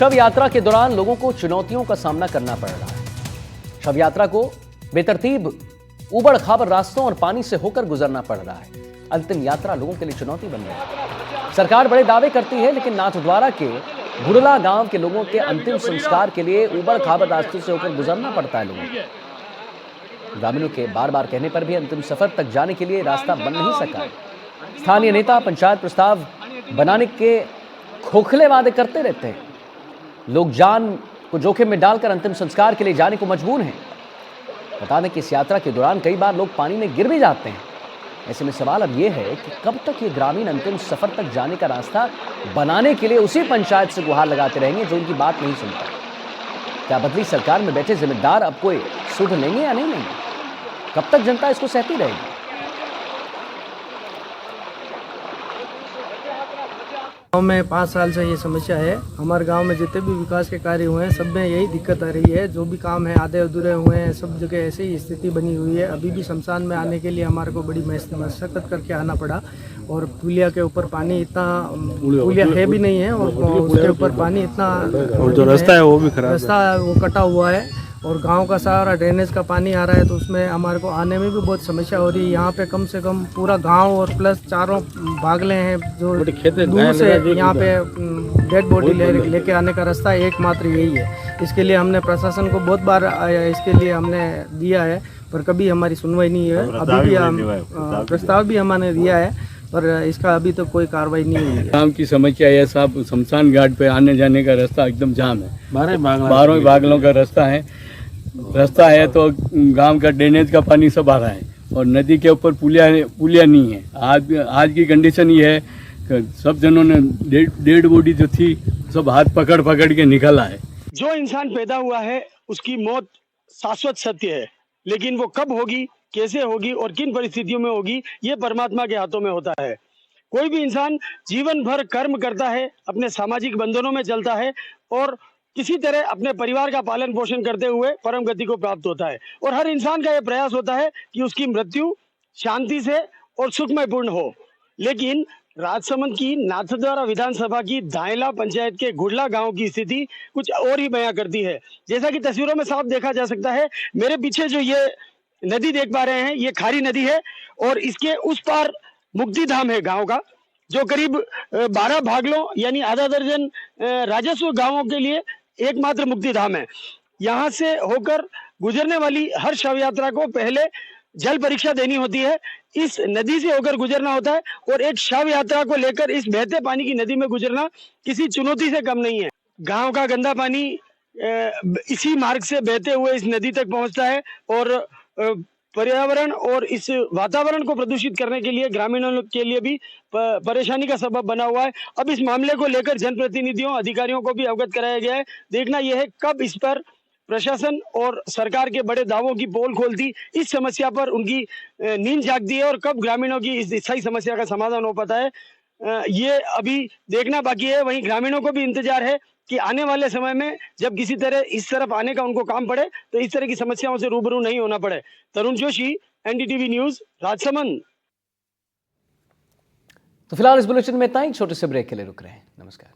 शव यात्रा के दौरान लोगों को चुनौतियों का सामना करना पड़ रहा है। शव यात्रा को बेतरतीब उबड़ खाबड़ रास्तों और पानी से होकर गुजरना पड़ रहा है। अंतिम यात्रा लोगों के लिए चुनौती बन रही है। सरकार बड़े दावे करती है, लेकिन नाथद्वारा के गुड़ला गांव के लोगों के अंतिम संस्कार के लिए उबड़ खाबड़ रास्तों से होकर गुजरना पड़ता है। लोगों को ग्रामीणों के बार बार कहने पर भी अंतिम सफर तक जाने के लिए रास्ता बन नहीं सका। स्थानीय नेता पंचायत प्रस्ताव बनाने के खोखले वादे करते रहते हैं। लोग जान को जोखिम में डालकर अंतिम संस्कार के लिए जाने को मजबूर हैं। बता दें कि इस यात्रा के दौरान कई बार लोग पानी में गिर भी जाते हैं। ऐसे में सवाल अब यह है कि कब तक ये ग्रामीण अंतिम सफर तक जाने का रास्ता बनाने के लिए उसी पंचायत से गुहार लगाते रहेंगे जो उनकी बात नहीं सुनता। क्या बदली सरकार में बैठे जिम्मेदार अब कोई सुध लेंगे या नहीं लेंगे? कब तक जनता इसको सहती रहेगी? गाँव में 5 साल से ये समस्या है। हमारे गांव में जितने भी विकास के कार्य हुए हैं सब में यही दिक्कत आ रही है। जो भी काम है आधे अधूरे हुए हैं, सब जगह ऐसे ही स्थिति बनी हुई है। अभी भी शमशान में आने के लिए हमारे को बड़ी मशक्कत करके आना पड़ा और पुलिया के ऊपर पानी इतना, पुलिया है भी नहीं है और उसके ऊपर पानी इतना, और जो रास्ता है वो भी खराब, रास्ता वो कटा हुआ है और गांव का सारा ड्रेनेज का पानी आ रहा है, तो उसमें हमारे को आने में भी बहुत समस्या हो रही है। यहाँ पे कम से कम पूरा गांव और प्लस चारों भागले हैं जो दूर से यहाँ पे डेड बॉडी लेके आने का रास्ता एकमात्र यही है। इसके लिए हमने प्रशासन को बहुत बार इसके लिए हमने दिया है, पर कभी हमारी सुनवाई नहीं है। अभी भी प्रस्ताव भी हमने दिया है, पर इसका अभी तो कोई कार्रवाई नहीं हुई है। गाँव की समस्या है साहब, शमशान घाट पे आने जाने का रास्ता एकदम जाम है। 12 बागलों का रास्ता है तो गांव का ड्रेनेज का पानी सब आ रहा है और नदी के ऊपर पुलिया नहीं है। आज की कंडीशन ये है कि सब जनों ने डेड बॉडी जो थी सब हाथ पकड़ के निकाला है। जो इंसान पैदा हुआ है उसकी मौत शाश्वत सत्य है, लेकिन वो कब होगी, कैसे होगी और किन परिस्थितियों में होगी, ये परमात्मा के हाथों में होता है। कोई भी इंसान जीवन भर कर्म करता है, अपने सामाजिक बंधनों में चलता है और किसी तरह अपने परिवार का पालन पोषण करते हुए परम गति को प्राप्त होता है। और हर इंसान का यह प्रयास होता है कि उसकी मृत्यु शांति से और सुखमयपूर्ण हो। लेकिन राजसमंद की नाथद्वारा विधानसभा की दायला पंचायत के गुड़ला गांव की स्थिति कुछ और ही बयां करती है। जैसा कि तस्वीरों में साफ देखा जा सकता है, मेरे पीछे जो ये नदी देख पा रहे हैं, ये खारी नदी है और इसके उस पार मुक्ति धाम है गाँव का, जो करीब 12 भागलों यानी आधा दर्जन राजस्व गांवों के लिए एकमात्र मुक्ति धाम है। यहाँ से होकर गुजरने वाली हर शव यात्रा को पहले जल परीक्षा देनी होती है, इस नदी से होकर गुजरना होता है और एक शव यात्रा को लेकर इस बहते पानी की नदी में गुजरना किसी चुनौती से कम नहीं है। गांव का गंदा पानी इसी मार्ग से बहते हुए इस नदी तक पहुंचता है और पर्यावरण और इस वातावरण को प्रदूषित करने के लिए ग्रामीणों के लिए भी परेशानी का सबब बना हुआ है। अब इस मामले को लेकर जनप्रतिनिधियों, अधिकारियों को भी अवगत कराया गया है। देखना यह है कब इस पर प्रशासन और सरकार के बड़े दावों की पोल खोलती, इस समस्या पर उनकी नींद जागती है और कब ग्रामीणों की इस स्थायी समस्या का समाधान हो पाता है, ये अभी देखना बाकी है। वहीं ग्रामीणों को भी इंतजार है कि आने वाले समय में जब किसी तरह इस तरफ आने का उनको काम पड़े तो इस तरह की समस्याओं से रूबरू नहीं होना पड़े। तरुण जोशी, एनडीटीवी न्यूज, राजसमंद। तो फिलहाल इस बुलेटिन में इतना ही। छोटे से ब्रेक के लिए रुक रहे हैं। नमस्कार।